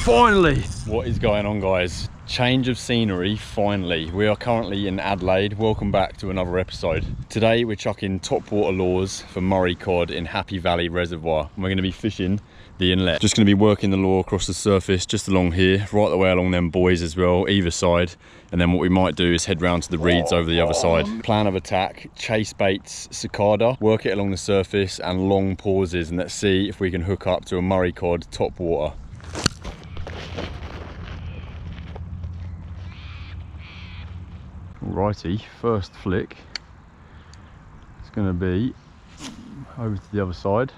Finally! What is going on, guys? Change of scenery, finally. We are currently in Adelaide. Welcome back to another episode. Today we're chucking top water lures for Murray cod in Happy Valley Reservoir. And we're going to be fishing the inlet. Just going to be working the lure across the surface, just along here, right the way along them buoys as well, either side. And then what we might do is head round to the reeds over the other side. Plan of attack, chase baits, cicada, work it along the surface and long pauses, and let's see if we can hook up to a Murray cod top water. Alrighty, first flick. It's going to be over to the other side.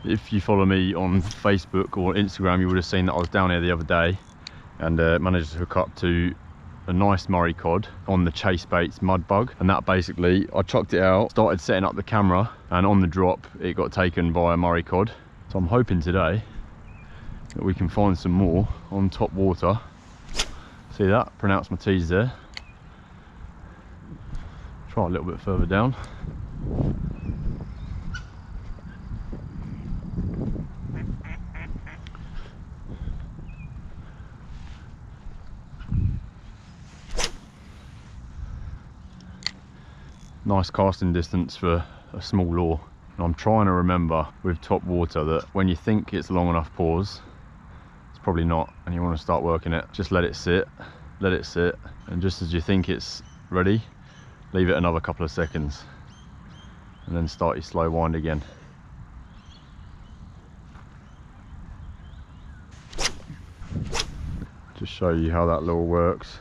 If you follow me on Facebook or Instagram, you would have seen that I was down here the other day and managed to hook up to a nice Murray cod on the Chase Baits mud bug. And that basically, I chucked it out, started setting up the camera, and on the drop it got taken by a Murray cod. So I'm hoping today that we can find some more on top water. See that? Pronounce my T's there. Try a little bit further down. Nice casting distance for a small lure. And I'm trying to remember with top water that when you think it's long enough pause, it's probably not, and you want to start working it. Just let it sit, and just as you think it's ready, leave it another couple of seconds and then start your slow wind again. Just show you how that lure works.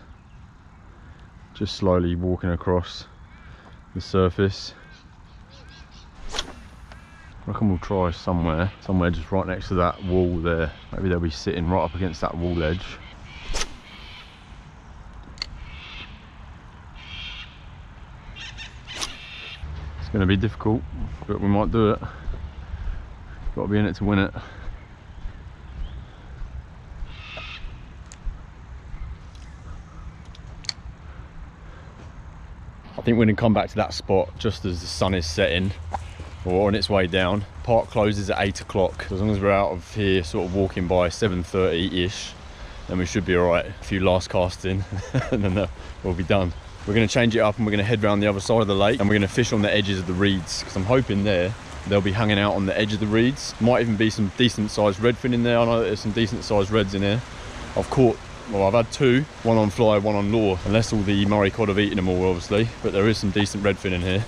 Just slowly walking across the surface. I reckon we'll try somewhere just right next to that wall there. Maybe they'll be sitting right up against that wall edge. It's going to be difficult, but we might do it. Got to be in it to win it. I think we're going to come back to that spot just as the sun is setting or on its way down. Park closes at 8 o'clock. As long as we're out of here sort of walking by 7:30-ish, then we should be alright. A few last casts in and then we'll be done. We're going to change it up and we're going to head round the other side of the lake and we're going to fish on the edges of the reeds, because I'm hoping they'll be hanging out on the edge of the reeds. Might even be some decent sized redfin in there. I know that there's some decent sized reds in here. I've had two, one on fly, one on lure, unless all the Murray cod have eaten them all, obviously, but there is some decent redfin in here.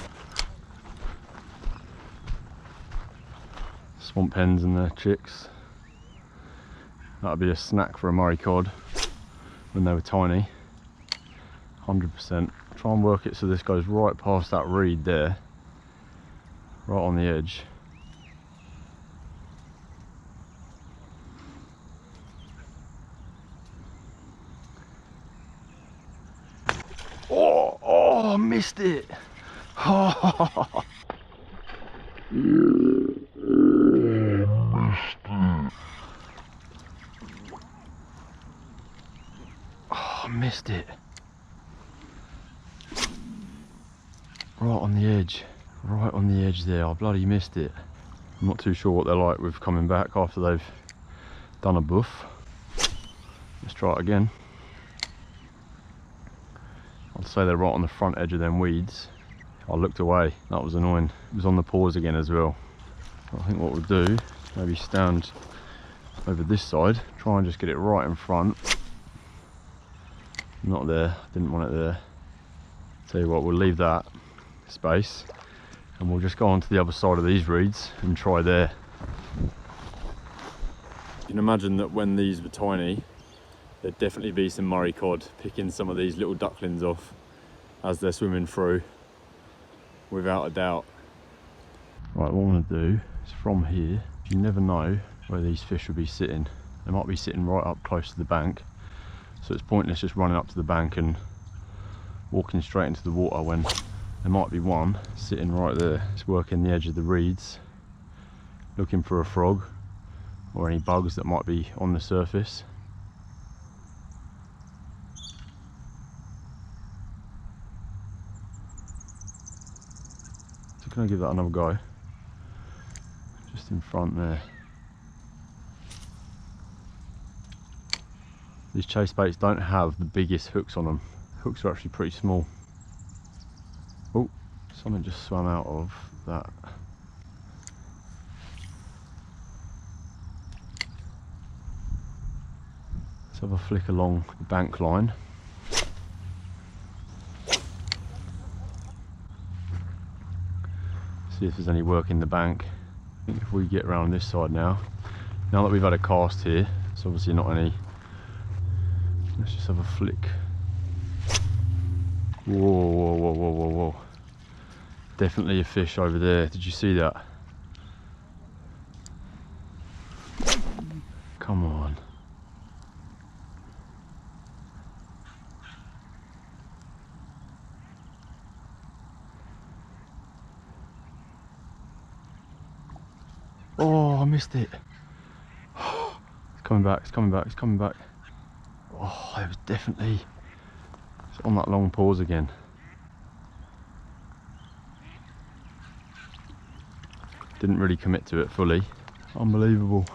Swamp hens and their chicks. That'd be a snack for a Murray cod when they were tiny. 100%. Try and work it so this goes right past that reed there, right on the edge. Oh, I missed it. Oh, I missed it. Right on the edge. Right on the edge there. I bloody missed it. I'm not too sure what they're like with coming back after they've done a buff. Let's try it again. I'd say they're right on the front edge of them weeds. I looked away, that was annoying. It was on the pause again as well. I think what we'll do, maybe stand over this side, try and just get it right in front. Not there, didn't want it there. Tell you what, we'll leave that space and we'll just go on to the other side of these reeds and try there. You can imagine that when these were tiny, there'd definitely be some Murray cod picking some of these little ducklings off as they're swimming through, without a doubt. Right, what I want to do is from here, you never know where these fish will be sitting. They might be sitting right up close to the bank, so it's pointless just running up to the bank and walking straight into the water when there might be one sitting right there. Just working the edge of the reeds, looking for a frog or any bugs that might be on the surface. gonna give that another go. Just in front there. These chase baits don't have the biggest hooks on them. Hooks are actually pretty small. Oh, something just swam out of that. Let's have a flick along the bank line. See if there's any work in the bank. I think if we get around this side now that we've had a cast here, it's obviously not any. Let's just have a flick. Whoa, whoa, whoa, whoa, whoa, whoa. Definitely a fish over there. Did you see that? Come on. Oh, I missed it. It's coming back, it's coming back, it's coming back. Oh, it was definitely, it's on that long pause again. Didn't really commit to it fully. Unbelievable.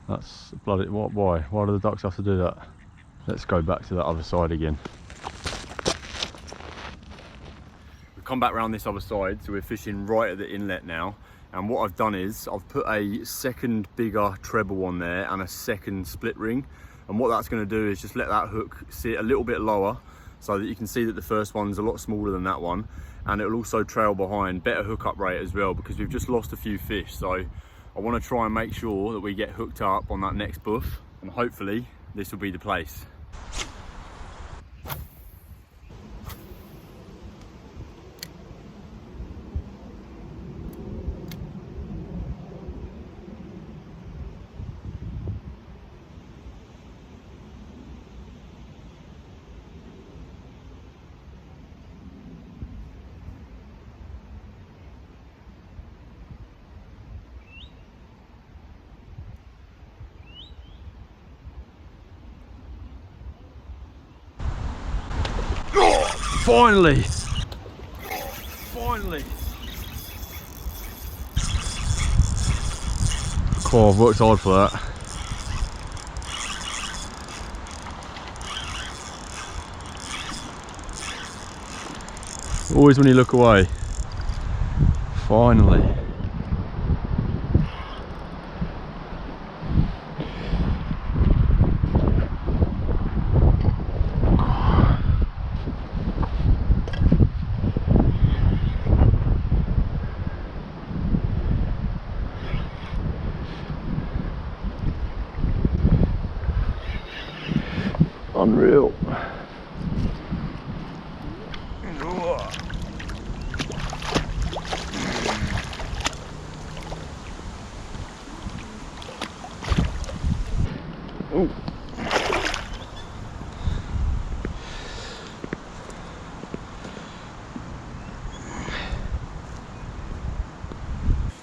That's bloody, what, why? Why do the ducks have to do that? Let's go back to that other side again. We've come back around this other side, so we're fishing right at the inlet now. And what I've done is I've put a second bigger treble on there and a second split ring. And what that's going to do is just let that hook sit a little bit lower so that you can see that the first one's a lot smaller than that one. And it'll also trail behind, better hookup rate as well, because we've just lost a few fish. So I want to try and make sure that we get hooked up on that next buff. And hopefully this will be the place. Finally! Finally! Cool, I've worked hard for that. Always when you look away. Finally. Unreal. Ooh.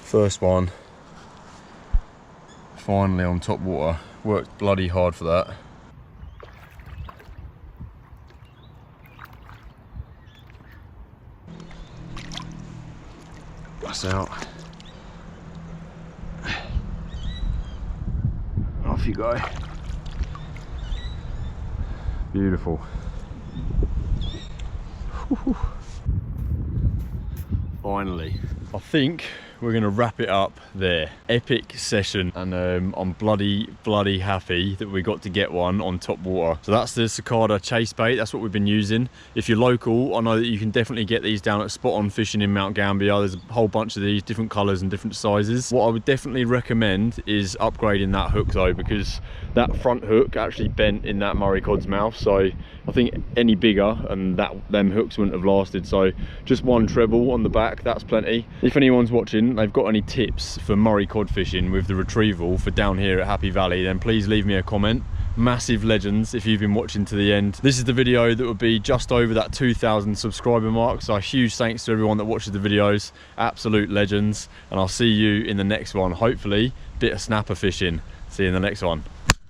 First one, finally on top water. Worked bloody hard for that. That's out. Off you go. Beautiful. Whew. Finally. I think we're gonna wrap it up there. Epic session, and I'm bloody happy that we got to get one on top water. So that's the Cicada chase bait. That's what we've been using. If you're local, I know that you can definitely get these down at Spot On Fishing in Mount Gambier. There's a whole bunch of these, different colors and different sizes. What I would definitely recommend is upgrading that hook though, because that front hook actually bent in that Murray cod's mouth. So I think any bigger and them hooks wouldn't have lasted. So just one treble on the back, that's plenty. If anyone's watching, they've got any tips for Murray cod fishing with the retrieval for down here at Happy Valley, then please leave me a comment. Massive legends if you've been watching to the end. This is the video that will be just over that 2,000 subscriber mark, so a huge thanks to everyone that watches the videos. Absolute legends, and I'll see you in the next one. Hopefully bit of snapper fishing. See you in the next one.